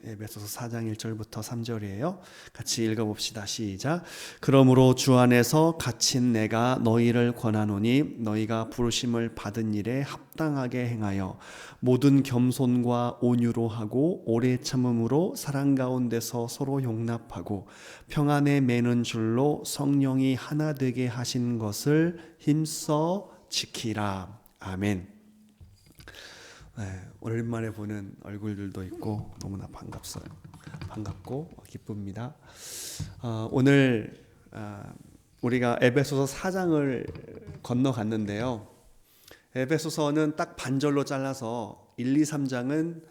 에베소서 4장 1절부터 3절이에요. 같이 읽어봅시다. 시작. 그러므로 주 안에서 갇힌 내가 너희를 권하노니 너희가 부르심을 받은 일에 합당하게 행하여 모든 겸손과 온유로 하고 오래 참음으로 사랑 가운데서 서로 용납하고 평안에 매는 줄로 성령이 하나 되게 하신 것을 힘써 지키라. 아멘. 오랜만에 보는 얼굴들도 있고 너무나 반갑고 기쁩니다. 오늘 우리가 에베소서 4장을 건너갔는데요. 에베소서는 딱 반절로 잘라서 1, 2, 3장은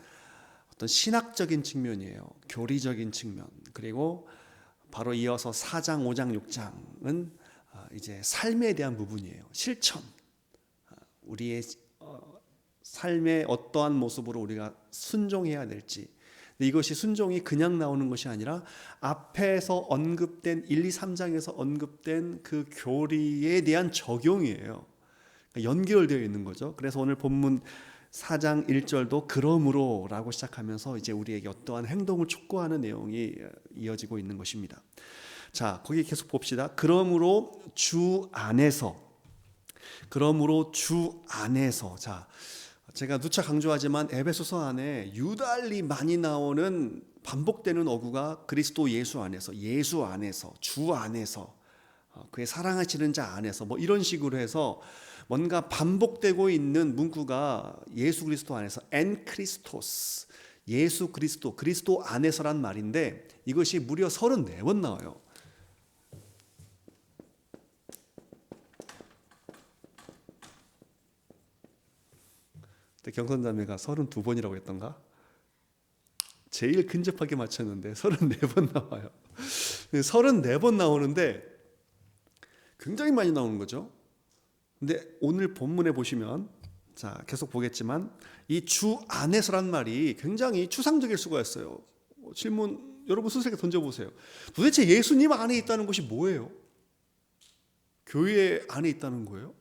어떤 신학적인 측면이에요. 교리적인 측면. 그리고 바로 이어서 4장, 5장, 6장은 이제 삶에 대한 부분이에요. 실천. 우리의 삶의 어떠한 모습으로 우리가 순종해야 될지. 근데 이것이 순종이 그냥 나오는 것이 아니라 앞에서 언급된 1, 2, 3장에서 언급된 그 교리에 대한 적용이에요. 그러니까 연결되어 있는 거죠. 그래서 오늘 본문 4장 1절도 그러므로 라고 시작하면서 이제 우리에게 어떠한 행동을 촉구하는 내용이 이어지고 있는 것입니다. 자, 거기 계속 봅시다. 그러므로 주 안에서. 자, 제가 누차 강조하지만 에베소서 안에 유달리 많이 나오는 반복되는 어구가 그리스도 예수 안에서, 주 안에서, 그의 사랑하시는 자 안에서 뭐 이런 식으로 해서 뭔가 반복되고 있는 문구가 예수 그리스도 안에서 엔 크리스토스, 예수 그리스도, 그리스도 안에서란 말인데 이것이 무려 34번 나와요. 경선자매가 32번이라고 했던가? 제일 근접하게 맞췄는데 34번 나와요. 34번 나오는데 굉장히 많이 나오는 거죠. 근데 오늘 본문에 보시면, 자, 계속 보겠지만 이 주 안에서란 말이 굉장히 추상적일 수가 있어요. 질문 여러분 스스로에게 던져보세요. 도대체 예수님 안에 있다는 것이 뭐예요? 교회 안에 있다는 거예요?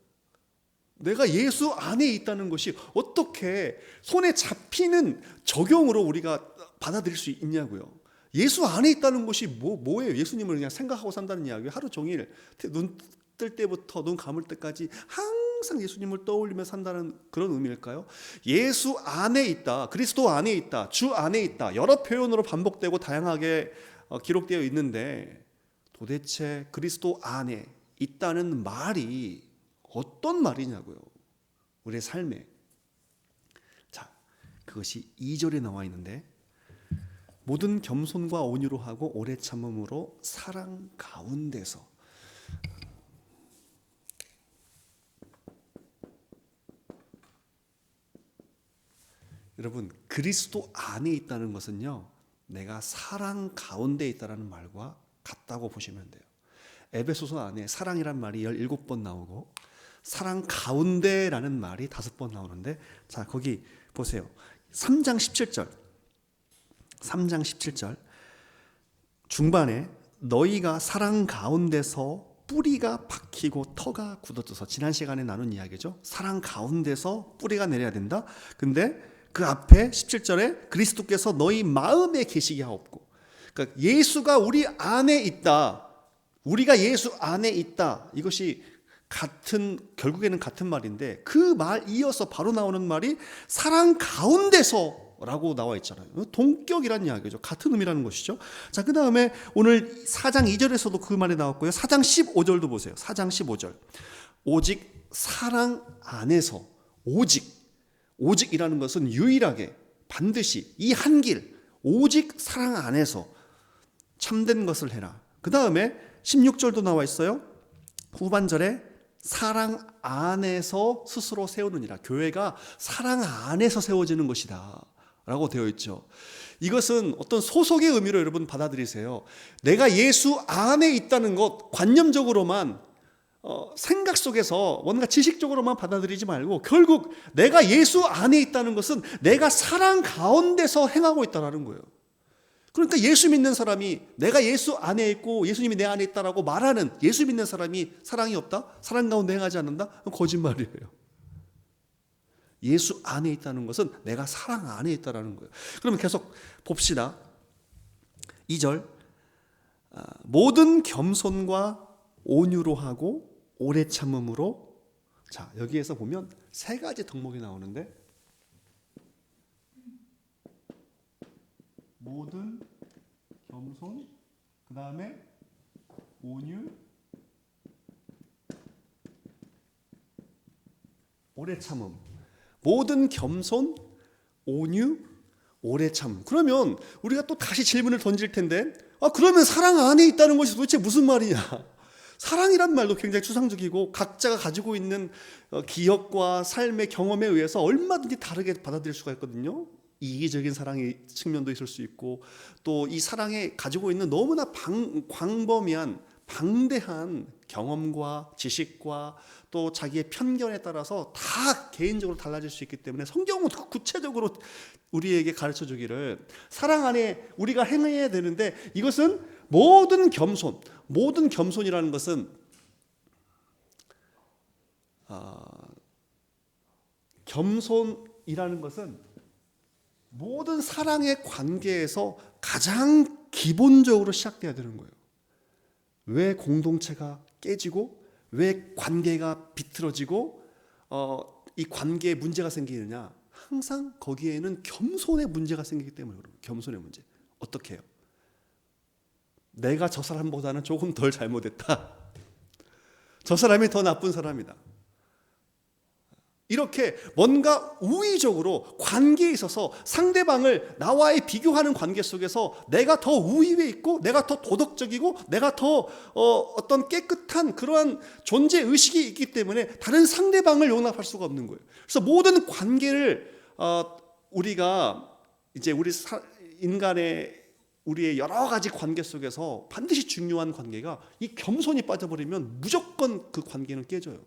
내가 예수 안에 있다는 것이 어떻게 손에 잡히는 적용으로 우리가 받아들일 수 있냐고요. 예수 안에 있다는 것이 뭐예요? 예수님을 그냥 생각하고 산다는 이야기예요. 하루 종일 눈 뜰 때부터 눈 감을 때까지 항상 예수님을 떠올리며 산다는 그런 의미일까요? 예수 안에 있다, 그리스도 안에 있다, 주 안에 있다, 여러 표현으로 반복되고 다양하게 기록되어 있는데 도대체 그리스도 안에 있다는 말이 어떤 말이냐고요. 우리의 삶에. 자, 그것이 2절에 나와 있는데 모든 겸손과 온유로 하고 오래 참음으로 사랑 가운데서. 여러분, 그리스도 안에 있다는 것은요, 내가 사랑 가운데 있다는 말과 같다고 보시면 돼요. 에베소서 안에 사랑이란 말이 17번 나오고 사랑 가운데라는 말이 5번 나오는데, 자, 거기 보세요. 3장 17절 중반에 너희가 사랑 가운데서 뿌리가 박히고 터가 굳어져서, 지난 시간에 나눈 이야기죠. 사랑 가운데서 뿌리가 내려야 된다. 근데 그 앞에 17절에 그리스도께서 너희 마음에 계시게 하옵고, 그러니까 예수가 우리 안에 있다, 우리가 예수 안에 있다, 이것이 결국에는 같은 말인데 그 말 이어서 바로 나오는 말이 사랑 가운데서 라고 나와 있잖아요. 동격이라는 이야기죠. 같은 의미라는 것이죠. 자, 그 다음에 오늘 4장 2절에서도 그 말이 나왔고요. 4장 15절도 보세요. 4장 15절. 오직 사랑 안에서, 오직이라는 것은 유일하게, 반드시, 이 한 길, 오직 사랑 안에서 참된 것을 해라. 그 다음에 16절도 나와 있어요. 후반절에 사랑 안에서 스스로 세우느니라. 교회가 사랑 안에서 세워지는 것이다 라고 되어 있죠. 이것은 어떤 소속의 의미로 여러분 받아들이세요. 내가 예수 안에 있다는 것 관념적으로만, 생각 속에서 뭔가 지식적으로만 받아들이지 말고, 결국 내가 예수 안에 있다는 것은 내가 사랑 가운데서 행하고 있다는 거예요. 그러니까 예수 믿는 사람이 내가 예수 안에 있고 예수님이 내 안에 있다라고 말하는, 예수 믿는 사람이 사랑이 없다? 사랑 가운데 행하지 않는다? 그건 거짓말이에요. 예수 안에 있다는 것은 내가 사랑 안에 있다는 거예요. 그러면 계속 봅시다. 2절, 모든 겸손과 온유로 하고 오래 참음으로. 자, 여기에서 보면 세 가지 덕목이 나오는데, 모든 겸손, 그 다음에 온유, 오래 참음. 모든 겸손, 온유, 오래 참. 그러면 우리가 또 다시 질문을 던질 텐데, 그러면 사랑 안에 있다는 것이 도대체 무슨 말이냐? 사랑이란 말도 굉장히 추상적이고 각자가 가지고 있는 기억과 삶의 경험에 의해서 얼마든지 다르게 받아들일 수가 있거든요. 이기적인 사랑의 측면도 있을 수 있고, 또 이 사랑에 가지고 있는 너무나 광범위한 방대한 경험과 지식과 또 자기의 편견에 따라서 다 개인적으로 달라질 수 있기 때문에 성경은 구체적으로 우리에게 가르쳐 주기를 사랑 안에 우리가 행해야 되는데, 이것은 모든 겸손, 모든 겸손이라는 것은 겸손이라는 것은 모든 사랑의 관계에서 가장 기본적으로 시작돼야 되는 거예요. 왜 공동체가 깨지고 왜 관계가 비틀어지고 이 관계에 문제가 생기느냐? 항상 거기에는 겸손의 문제가 생기기 때문에 그래요. 겸손의 문제. 어떻게 해요? 내가 저 사람보다는 조금 덜 잘못했다. 저 사람이 더 나쁜 사람이다. 이렇게 뭔가 우위적으로 관계에 있어서 상대방을 나와의 비교하는 관계 속에서 내가 더 우위에 있고 내가 더 도덕적이고 내가 더 어떤 깨끗한 그러한 존재 의식이 있기 때문에 다른 상대방을 용납할 수가 없는 거예요. 그래서 모든 관계를 우리가 이제 인간의 우리의 여러 가지 관계 속에서 반드시 중요한 관계가 이 겸손이 빠져버리면 무조건 그 관계는 깨져요.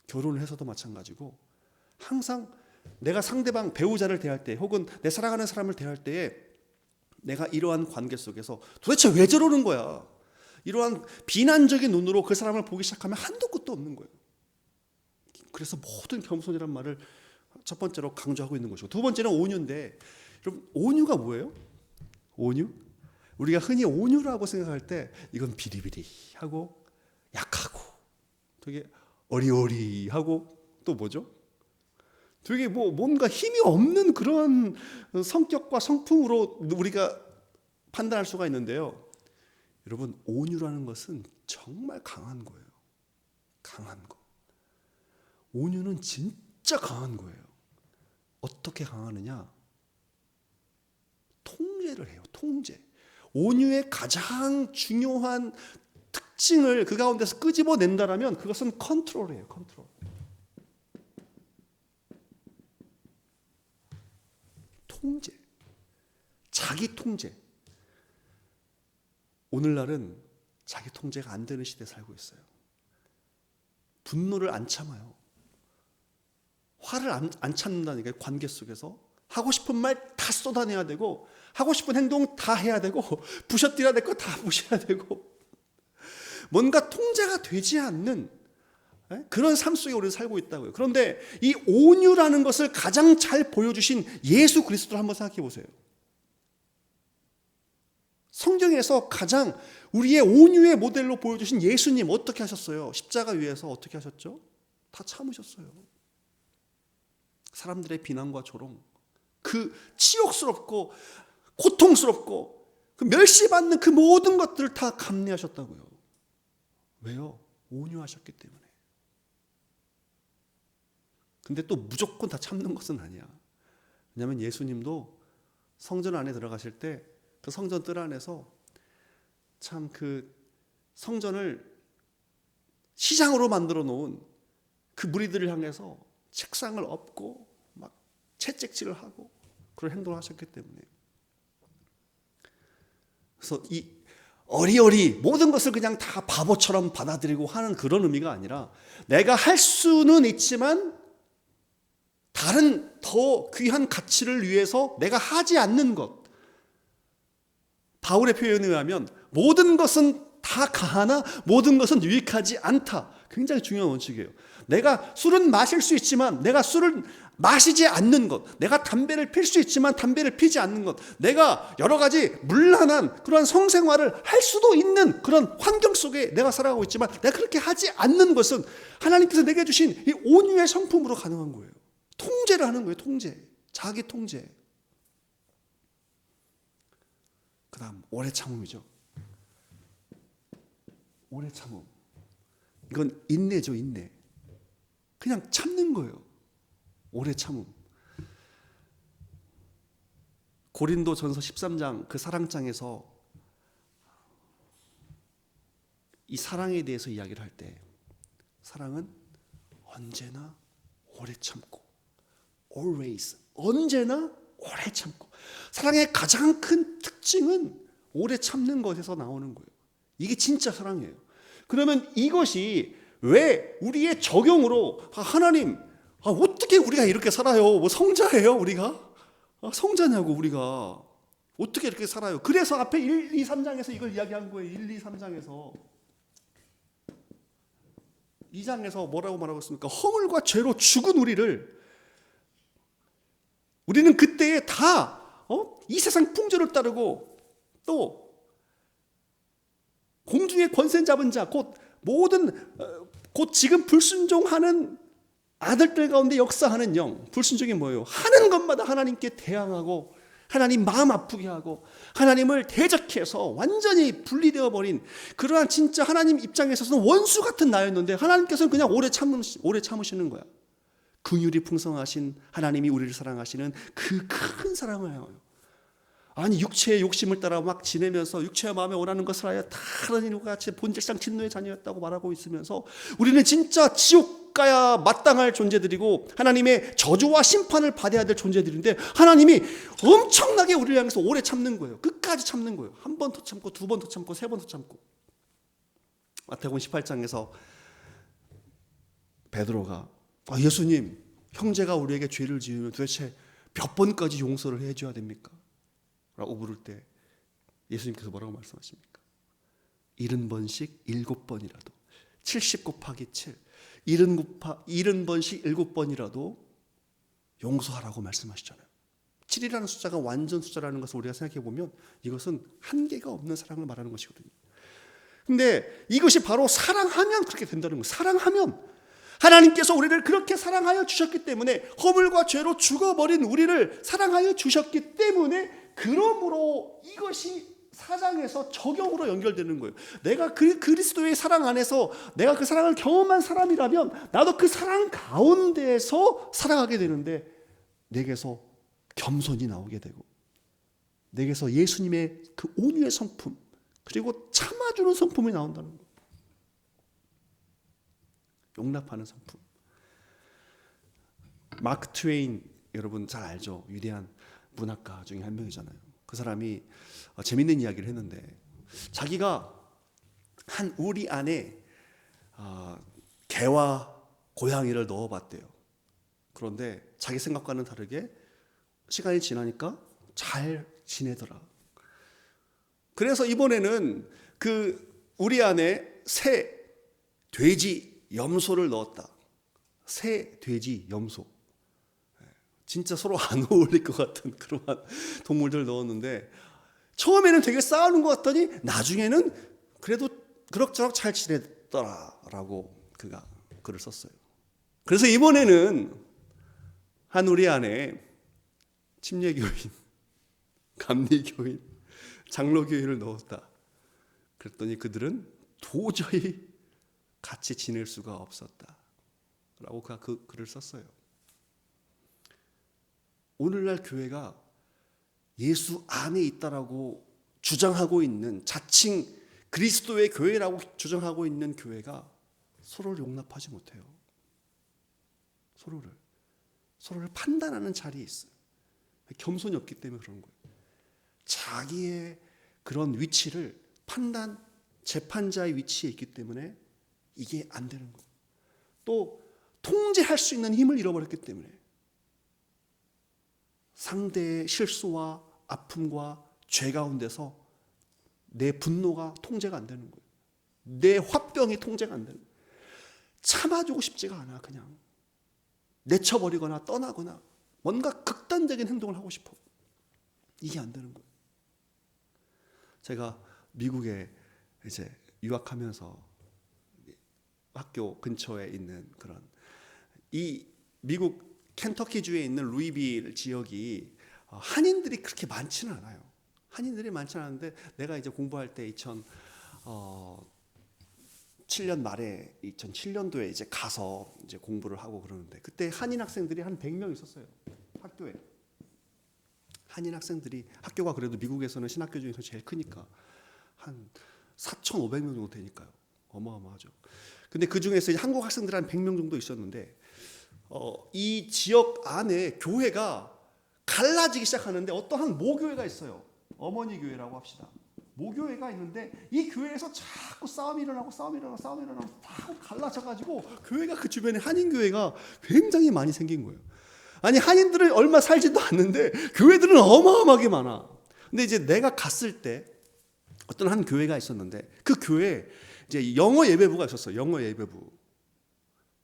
결혼을 해서도 마찬가지고 항상 내가 상대방 배우자를 대할 때 혹은 내 사랑하는 사람을 대할 때에 내가 이러한 관계 속에서 도대체 왜 저러는 거야? 이러한 비난적인 눈으로 그 사람을 보기 시작하면 한도 끝도 없는 거예요. 그래서 모든 겸손이란 말을 첫 번째로 강조하고 있는 것이고, 두 번째는 온유인데, 여러분 온유가 뭐예요? 온유? 우리가 흔히 온유라고 생각할 때 이건 비리비리하고 약하고 되게 어리어리하고 또 뭐죠? 되게 뭔가 힘이 없는 그런 성격과 성품으로 우리가 판단할 수가 있는데요. 여러분 온유라는 것은 정말 강한 거예요. 강한 거. 온유는 진짜 강한 거예요. 어떻게 강하느냐? 통제를 해요. 통제. 온유의 가장 중요한 특징을 그 가운데서 끄집어낸다라면 그것은 컨트롤이에요. 컨트롤. 통제. 자기 통제. 오늘날은 자기 통제가 안 되는 시대에 살고 있어요. 분노를 안 참아요. 화를 안 참는다니까요. 관계 속에서 하고 싶은 말 다 쏟아내야 되고 하고 싶은 행동 다 해야 되고 부셔뜨려야 될 거 다 부셔야 되고 뭔가 통제가 되지 않는 그런 삶 속에 우리는 살고 있다고요. 그런데 이 온유라는 것을 가장 잘 보여주신 예수 그리스도를 한번 생각해 보세요. 성경에서 가장 우리의 온유의 모델로 보여주신 예수님 어떻게 하셨어요? 십자가 위에서 어떻게 하셨죠? 다 참으셨어요. 사람들의 비난과 조롱, 그 치욕스럽고 고통스럽고 그 멸시받는 그 모든 것들을 다 감내하셨다고요. 왜요? 온유하셨기 때문에. 근데 또 무조건 다 참는 것은 아니야. 왜냐하면 예수님도 성전 안에 들어가실 때 그 성전 뜰 안에서 참 그 성전을 시장으로 만들어 놓은 그 무리들을 향해서 책상을 엎고 막 채찍질을 하고 그런 행동을 하셨기 때문에. 그래서 이 어리어리 모든 것을 그냥 다 바보처럼 받아들이고 하는 그런 의미가 아니라 내가 할 수는 있지만 다른 더 귀한 가치를 위해서 내가 하지 않는 것. 바울의 표현에 의하면 모든 것은 다 가하나 모든 것은 유익하지 않다. 굉장히 중요한 원칙이에요. 내가 술은 마실 수 있지만 내가 술을 마시지 않는 것, 내가 담배를 필 수 있지만 담배를 피지 않는 것, 내가 여러 가지 문란한 그런 성생활을 할 수도 있는 그런 환경 속에 내가 살아가고 있지만 내가 그렇게 하지 않는 것은 하나님께서 내게 주신 이 온유의 성품으로 가능한 거예요. 통제를 하는 거예요. 통제. 자기 통제. 그 다음 오래 참음이죠. 오래 참음. 이건 인내죠. 인내. 그냥 참는 거예요. 오래 참음. 고린도전서 13장 그 사랑장에서 이 사랑에 대해서 이야기를 할 때 사랑은 언제나 오래 참고, always, 언제나 오래 참고. 사랑의 가장 큰 특징은 오래 참는 것에서 나오는 거예요. 이게 진짜 사랑이에요. 그러면 이것이 왜 우리의 적용으로 하나님 어떻게 우리가 이렇게 살아요? 뭐 성자예요 우리가? 성자냐고 우리가 어떻게 이렇게 살아요? 그래서 앞에 1, 2, 3장에서 이걸 이야기한 거예요. 1, 2, 3장에서 2장에서 뭐라고 말하고 있습니까? 허물과 죄로 죽은 우리는 그때에 다 이 세상 풍조를 따르고 또 공중의 권세 잡은 자 곧 지금 불순종하는 아들들 가운데 역사하는 영. 불순종이 뭐예요? 하는 것마다 하나님께 대항하고 하나님 마음 아프게 하고 하나님을 대적해서 완전히 분리되어 버린 그러한 진짜 하나님 입장에서는 원수 같은 나였는데 하나님께서는 그냥 오래 참으시는 거야. 긍휼이 풍성하신 하나님이 우리를 사랑하시는 그 큰 사랑을 해요. 아니 육체의 욕심을 따라 막 지내면서 육체와 마음에 원하는 것을 하여 다 하나님과 같이 본질상 진노의 자녀였다고 말하고 있으면서 우리는 진짜 지옥 가야 마땅할 존재들이고 하나님의 저주와 심판을 받아야 될 존재들인데 하나님이 엄청나게 우리를 향해서 오래 참는 거예요. 끝까지 참는 거예요. 한 번 더 참고 두 번 더 참고 세 번 더 참고. 마태복음 18장에서 베드로가 예수님, 형제가 우리에게 죄를 지으면 도대체 몇 번까지 용서를 해줘야 됩니까? 라고 물을 때 예수님께서 뭐라고 말씀하십니까? 70번씩 7번이라도 70 곱하기 7 70번씩 7번이라도 용서하라고 말씀하시잖아요. 7이라는 숫자가 완전 숫자라는 것을 우리가 생각해 보면 이것은 한계가 없는 사랑을 말하는 것이거든요. 근데 이것이 바로 사랑하면 그렇게 된다는 거예요. 사랑하면 하나님께서 우리를 그렇게 사랑하여 주셨기 때문에 허물과 죄로 죽어버린 우리를 사랑하여 주셨기 때문에 그러므로 이것이 사장에서 적용으로 연결되는 거예요. 내가 그리스도의 사랑 안에서 내가 그 사랑을 경험한 사람이라면 나도 그 사랑 가운데에서 살아가게 되는데 내게서 겸손이 나오게 되고 내게서 예수님의 그 온유의 성품 그리고 참아주는 성품이 나온다는 거예요. 용납하는 성품. 마크 트웨인 여러분 잘 알죠? 위대한 문학가 중에 한 명이잖아요. 그 사람이 재밌는 이야기를 했는데 자기가 한 우리 안에 개와 고양이를 넣어봤대요. 그런데 자기 생각과는 다르게 시간이 지나니까 잘 지내더라. 그래서 이번에는 그 우리 안에 새, 돼지, 염소를 넣었다. 새, 돼지, 염소. 진짜 서로 안 어울릴 것 같은 그러한 동물들을 넣었는데 처음에는 되게 싸우는 것 같더니 나중에는 그래도 그럭저럭 잘 지냈더라라고 그가 글을 썼어요. 그래서 이번에는 한 우리 안에 침례교인, 감리교인, 장로교인을 넣었다. 그랬더니 그들은 도저히 같이 지낼 수가 없었다라고 그가 그 글을 썼어요. 오늘날 교회가 예수 안에 있다라고 주장하고 있는 자칭 그리스도의 교회라고 주장하고 있는 교회가 서로를 용납하지 못해요. 서로를 판단하는 자리에 있어요. 겸손이 없기 때문에 그런 거예요. 자기의 그런 위치를 재판자의 위치에 있기 때문에 이게 안 되는 거예요. 또 통제할 수 있는 힘을 잃어버렸기 때문에 상대의 실수와 아픔과 죄 가운데서 내 분노가 통제가 안 되는 거예요. 내 화병이 통제가 안 되는 거예요. 참아주고 싶지가 않아. 그냥 내쳐버리거나 떠나거나 뭔가 극단적인 행동을 하고 싶어. 이게 안 되는 거예요. 제가 미국에 이제 유학하면서 학교 근처에 있는 그런 이 미국 켄터키주에 있는 루이빌 지역이 한인들이 그렇게 많지는 않아요. 한인들이 많지는 않은데 내가 이제 공부할 때 2007년 말에 2007년도에 이제 가서 이제 공부를 하고 그러는데 그때 한인 학생들이 한 100명 있었어요. 학교에. 한인 학생들이 학교가 그래도 미국에서는 신학교 중에서 제일 크니까 한 4,500명 정도 되니까요. 어마어마하죠. 근데 그 중에서 한국 학생들 한 100명 정도 있었는데 이 지역 안에 교회가 갈라지기 시작하는데 어떠한 모교회가 있어요. 어머니 교회라고 합시다. 모교회가 있는데 이 교회에서 자꾸 싸움이 일어나고 다 갈라져가지고 교회가 그 주변에 한인 교회가 굉장히 많이 생긴 거예요. 아니 한인들은 얼마 살지도 않는데 교회들은 어마어마하게 많아. 근데 이제 내가 갔을 때 어떤 한 교회가 있었는데 그 교회에 이제 영어 예배부가 있었어요. 영어 예배부.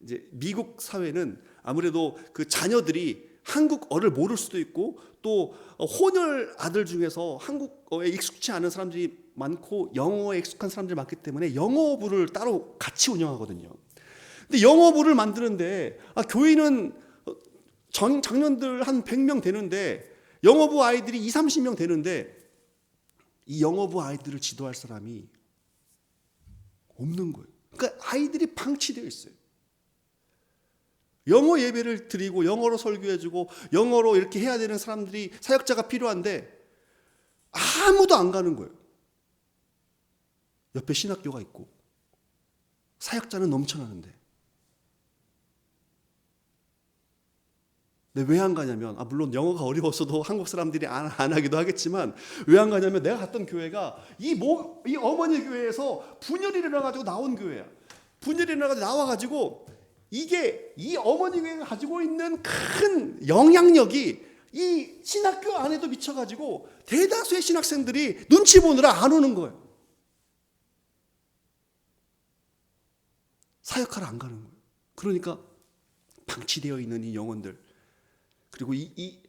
이제 미국 사회는 아무래도 그 자녀들이 한국어를 모를 수도 있고 또 혼혈 아들 중에서 한국어에 익숙치 않은 사람들이 많고 영어에 익숙한 사람들이 많기 때문에 영어부를 따로 같이 운영하거든요. 근데 영어부를 만드는데 교회는 장년들 한 100명 되는데 영어부 아이들이 20-30명 되는데 이 영어부 아이들을 지도할 사람이 없는 거예요. 그러니까 아이들이 방치되어 있어요. 영어 예배를 드리고 영어로 설교해주고 영어로 이렇게 해야 되는 사람들이 사역자가 필요한데 아무도 안 가는 거예요. 옆에 신학교가 있고 사역자는 넘쳐나는데 근데 왜 안 가냐면 물론 영어가 어려웠어도 한국 사람들이 안 하기도 하겠지만 왜 안 가냐면 내가 갔던 교회가 이 어머니 교회에서 분열이 일어나가지고 나온 교회야. 분열이 일어나가지고 나와가지고 이게 이 어머니 교회가 가지고 있는 큰 영향력이 이 신학교 안에도 미쳐가지고 대다수의 신학생들이 눈치 보느라 안 오는 거예요. 사역하러 안 가는 거예요. 그러니까 방치되어 있는 이 영혼들 그리고 이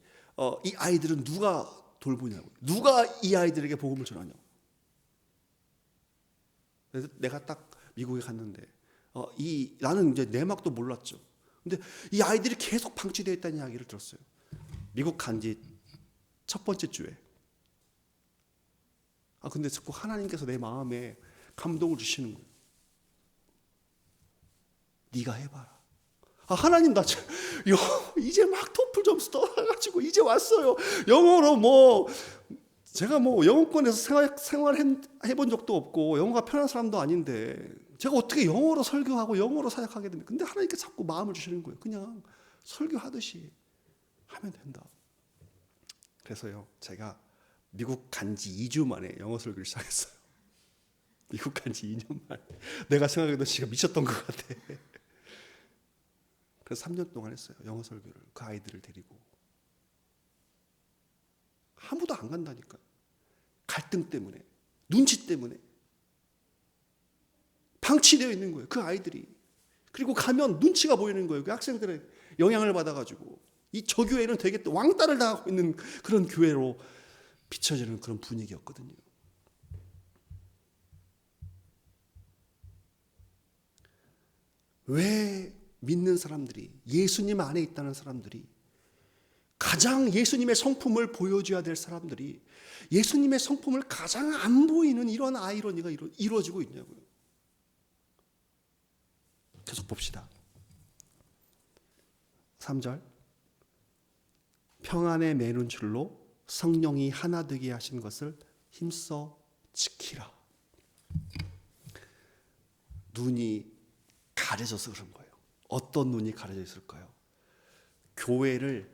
아이들은 누가 돌보냐고. 누가 이 아이들에게 복음을 전하냐고. 그래서 내가 딱 미국에 갔는데 나는 이제 내막도 몰랐죠. 근데 이 아이들이 계속 방치되어 있다는 이야기를 들었어요. 미국 간 지 첫 번째 주에. 근데 자꾸 하나님께서 내 마음에 감동을 주시는 거예요. 네가 해봐라. 하나님 나 이제 막 토플 점수 떨어가지고 이제 왔어요. 영어로 제가 영어권에서 생활해본 적도 없고 영어가 편한 사람도 아닌데 제가 어떻게 영어로 설교하고 영어로 사역하게 됩니까? 근데 하나님께 자꾸 마음을 주시는 거예요. 그냥 설교하듯이 하면 된다. 그래서요 제가 미국 간 지 2주 만에 영어 설교를 시작했어요. 미국 간 지 2년 만에. 내가 생각해도 지가 미쳤던 것 같아. 그래서 3년 동안 했어요. 영어 설교를. 그 아이들을 데리고. 아무도 안 간다니까요. 갈등 때문에. 눈치 때문에. 방치되어 있는 거예요. 그 아이들이. 그리고 가면 눈치가 보이는 거예요. 그 학생들의 영향을 받아가지고. 저 교회는 되게 왕따를 당하고 있는 그런 교회로 비춰지는 그런 분위기였거든요. 왜 믿는 사람들이 예수님 안에 있다는 사람들이 가장 예수님의 성품을 보여줘야 될 사람들이 예수님의 성품을 가장 안 보이는 이런 아이러니가 이루어지고 있냐고요. 계속 봅시다. 3절 평안에 매는 줄로 성령이 하나 되게 하신 것을 힘써 지키라. 눈이 가려져서 그런 거예요. 어떤 눈이 가려져 있을까요? 교회를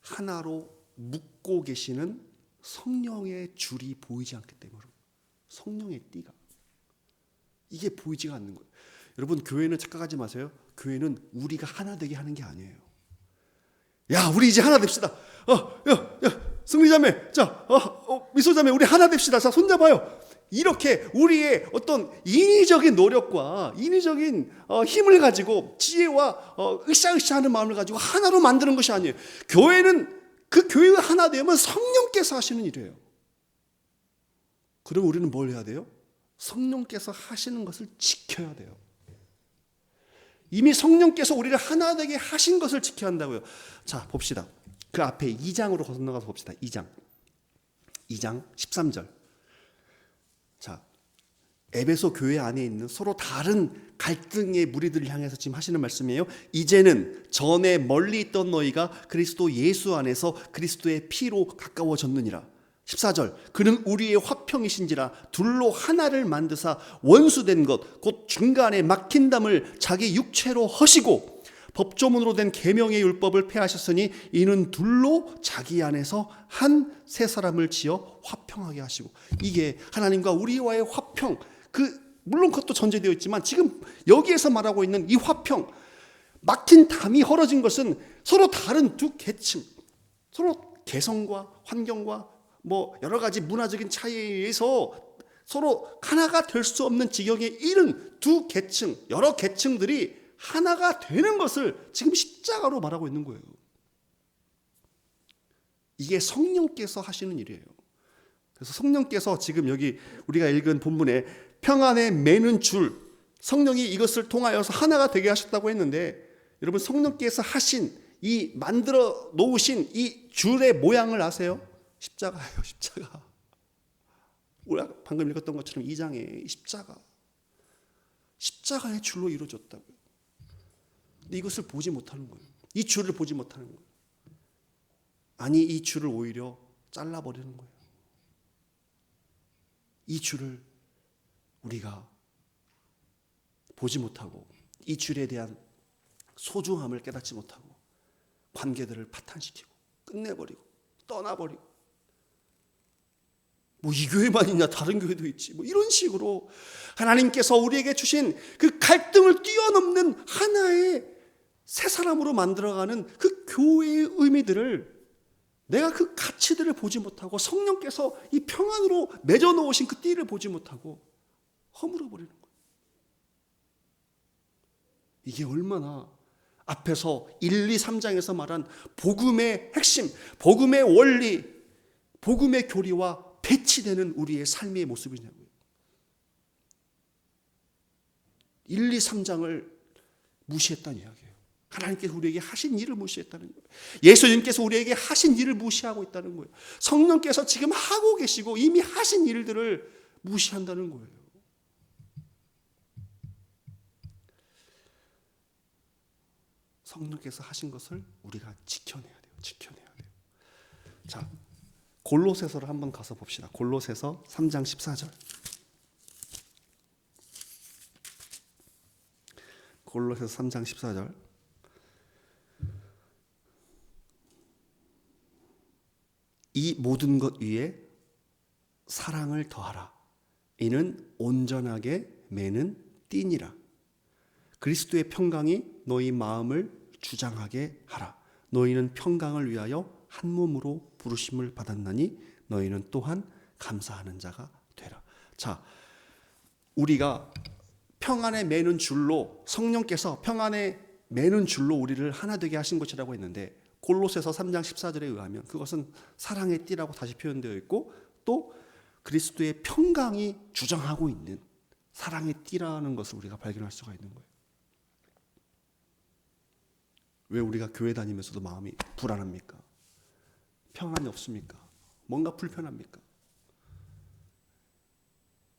하나로 묶고 계시는 성령의 줄이 보이지 않기 때문에 성령의 띠가 이게 보이지가 않는 거예요. 여러분 교회는 착각하지 마세요. 교회는 우리가 하나 되게 하는 게 아니에요. 야 우리 이제 하나 됩시다. 야 승리자매 자 미소자매 우리 하나 됩시다. 자 손잡아요. 이렇게 우리의 어떤 인위적인 노력과 인위적인 힘을 가지고 지혜와 으쌰으쌰하는 마음을 가지고 하나로 만드는 것이 아니에요. 교회는 그 교회가 하나 되면 성령께서 하시는 일이에요. 그럼 우리는 뭘 해야 돼요? 성령께서 하시는 것을 지켜야 돼요. 이미 성령께서 우리를 하나 되게 하신 것을 지켜야 한다고요. 자, 봅시다. 그 앞에 2장으로 건너가서 봅시다. 2장 13절. 자, 에베소 교회 안에 있는 서로 다른 갈등의 무리들을 향해서 지금 하시는 말씀이에요. 이제는 전에 멀리 있던 너희가 그리스도 예수 안에서 그리스도의 피로 가까워졌느니라. 14절. 그는 우리의 화평이신지라 둘로 하나를 만드사 원수된 것 곧 중간에 막힌 담을 자기 육체로 허시고 법조문으로 된 계명의 율법을 폐하셨으니 이는 둘로 자기 안에서 한 새 사람을 지어 화평하게 하시고. 이게 하나님과 우리와의 화평, 물론 그것도 전제되어 있지만 지금 여기에서 말하고 있는 이 화평, 막힌 담이 헐어진 것은 서로 다른 두 계층, 서로 개성과 환경과 여러 가지 문화적인 차이에 의해서 서로 하나가 될 수 없는 지경에 이른 두 계층, 여러 계층들이 하나가 되는 것을 지금 십자가로 말하고 있는 거예요. 이게 성령께서 하시는 일이에요. 그래서 성령께서 지금 여기 우리가 읽은 본문에 평안에 매는 줄, 성령이 이것을 통하여서 하나가 되게 하셨다고 했는데, 여러분 성령께서 하신 이 만들어 놓으신 이 줄의 모양을 아세요? 십자가예요. 십자가. 우리가 방금 읽었던 것처럼 2장에 십자가의 줄로 이루어졌다고요. 근데 이것을 보지 못하는 거예요. 이 줄을 보지 못하는 거예요. 아니, 이 줄을 오히려 잘라버리는 거예요. 이 줄을 우리가 보지 못하고 이 줄에 대한 소중함을 깨닫지 못하고 관계들을 파탄시키고 끝내버리고 떠나버리고 이 교회만 있냐, 다른 교회도 있지, 이런 식으로 하나님께서 우리에게 주신 그 갈등을 뛰어넘는 하나의 새 사람으로 만들어가는 그 교회의 의미들을, 내가 그 가치들을 보지 못하고 성령께서 이 평안으로 맺어 놓으신 그 띠를 보지 못하고 허물어 버리는 거예요. 이게 얼마나 앞에서 1, 2, 3장에서 말한 복음의 핵심, 복음의 원리, 복음의 교리와 배치되는 우리의 삶의 모습이냐고요. 1, 2, 3장을 무시했다는 이야기예요. 하나님께서 우리에게 하신 일을 무시했다는 거예요. 예수님께서 우리에게 하신 일을 무시하고 있다는 거예요. 성령께서 지금 하고 계시고 이미 하신 일들을 무시한다는 거예요. 성령께서 하신 것을 우리가 지켜내야 돼요. 지켜내야 돼요. 자, 골로새서를 한번 가서 봅시다. 골로새서 3장 14절. 골로새서 3장 14절. 이 모든 것 위에 사랑을 더하라. 이는 온전하게 매는 띠니라. 그리스도의 평강이 너희 마음을 주장하게 하라. 너희는 평강을 위하여 한 몸으로 부르심을 받았나니 너희는 또한 감사하는 자가 되라. 자, 우리가 평안에 매는 줄로, 성령께서 평안에 매는 줄로 우리를 하나 되게 하신 것이라고 했는데, 골로새서 3장 14절에 의하면 그것은 사랑의 띠라고 다시 표현되어 있고, 또 그리스도의 평강이 주장하고 있는 사랑의 띠라는 것을 우리가 발견할 수가 있는 거예요. 왜 우리가 교회 다니면서도 마음이 불안합니까? 평안이 없습니까? 뭔가 불편합니까?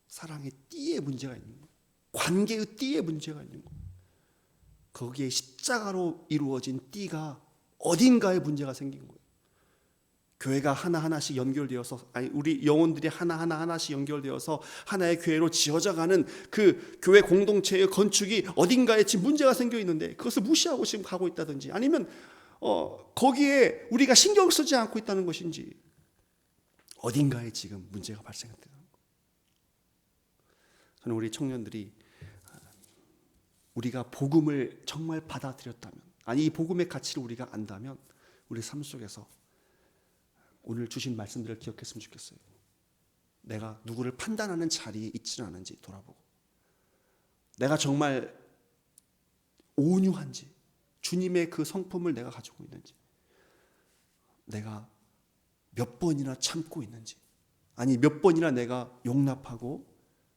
사랑의 띠에 문제가 있는 거예요. 관계의 띠에 문제가 있는 거예요. 거기에 십자가로 이루어진 띠가 어딘가에 문제가 생긴 거예요. 교회가 하나하나씩 연결되어서, 우리 영혼들이 하나하나씩 연결되어서 하나의 교회로 지어져가는 그 교회 공동체의 건축이 어딘가에 지금 문제가 생겨 있는데 그것을 무시하고 지금 가고 있다든지, 아니면 거기에 우리가 신경을 쓰지 않고 있다는 것인지, 어딘가에 지금 문제가 발생했다는 거예요. 저는 우리 청년들이 우리가 복음을 정말 받아들였다면, 아니 이 복음의 가치를 우리가 안다면 우리 삶 속에서 오늘 주신 말씀들을 기억했으면 좋겠어요. 내가 누구를 판단하는 자리에 있지는 않은지 돌아보고, 내가 정말 온유한지, 주님의 그 성품을 내가 가지고 있는지, 내가 몇 번이나 참고 있는지, 아니 몇 번이나 내가 용납하고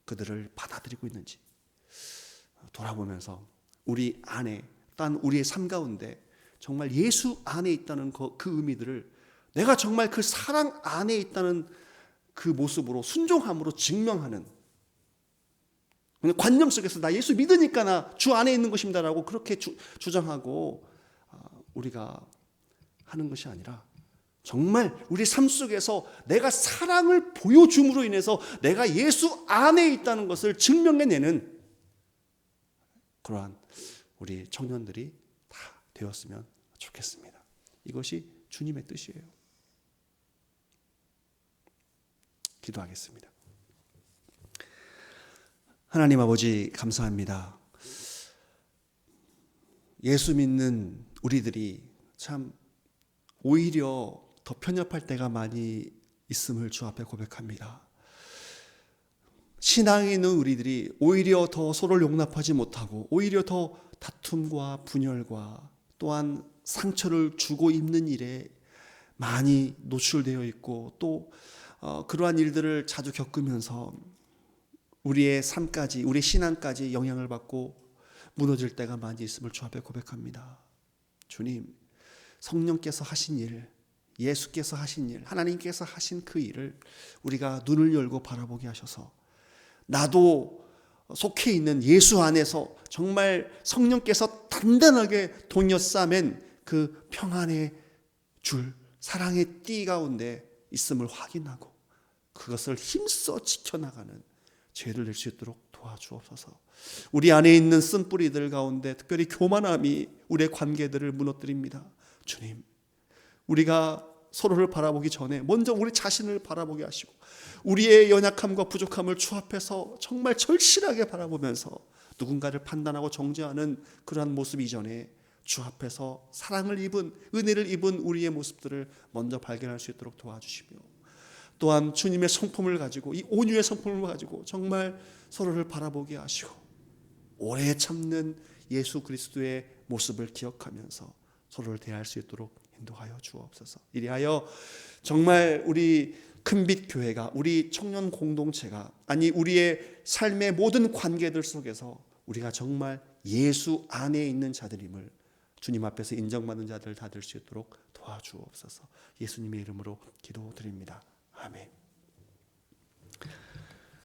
그들을 받아들이고 있는지 돌아보면서 우리 안에, 딴 우리의 삶 가운데 정말 예수 안에 있다는 그 의미들을 내가 정말 그 사랑 안에 있다는 그 모습으로, 순종함으로 증명하는, 관념 속에서 나 예수 믿으니까 나 주 안에 있는 것입니다라고 그렇게 주장하고 우리가 하는 것이 아니라, 정말 우리 삶 속에서 내가 사랑을 보여줌으로 인해서 내가 예수 안에 있다는 것을 증명해내는 그러한 우리 청년들이 다 되었으면 좋겠습니다. 이것이 주님의 뜻이에요. 기도하겠습니다. 하나님 아버지, 감사합니다. 예수 믿는 우리들이 참 오히려 더 편협할 때가 많이 있음을 주 앞에 고백합니다. 신앙에 있는 우리들이 오히려 더 서로를 용납하지 못하고, 오히려 더 다툼과 분열과 또한 상처를 주고 입는 일에 많이 노출되어 있고, 또 그러한 일들을 자주 겪으면서 우리의 삶까지, 우리의 신앙까지 영향을 받고 무너질 때가 많이 있음을 주 앞에 고백합니다. 주님, 성령께서 하신 일, 예수께서 하신 일, 하나님께서 하신 그 일을 우리가 눈을 열고 바라보게 하셔서, 나도 속해 있는 예수 안에서 정말 성령께서 단단하게 동여싸맨 그 평안의 줄, 사랑의 띠 가운데 있음을 확인하고 그것을 힘써 지켜나가는 죄를 낼 수 있도록 도와주옵소서. 우리 안에 있는 쓴뿌리들 가운데 특별히 교만함이 우리의 관계들을 무너뜨립니다. 주님, 우리가 서로를 바라보기 전에 먼저 우리 자신을 바라보게 하시고, 우리의 연약함과 부족함을 주 앞에서 정말 절실하게 바라보면서 누군가를 판단하고 정죄하는 그러한 모습 이전에 주 앞에서 사랑을 입은, 은혜를 입은 우리의 모습들을 먼저 발견할 수 있도록 도와주시며, 또한 주님의 성품을 가지고, 이 온유의 성품을 가지고 정말 서로를 바라보게 하시고 오래 참는 예수 그리스도의 모습을 기억하면서 서로를 대할 수 있도록 인도하여 주옵소서. 이리하여 정말 우리 큰빛 교회가, 우리 청년 공동체가, 아니 우리의 삶의 모든 관계들 속에서 우리가 정말 예수 안에 있는 자들임을 주님 앞에서 인정받는 자들 다 될 수 있도록 도와주옵소서. 예수님의 이름으로 기도드립니다. 아멘.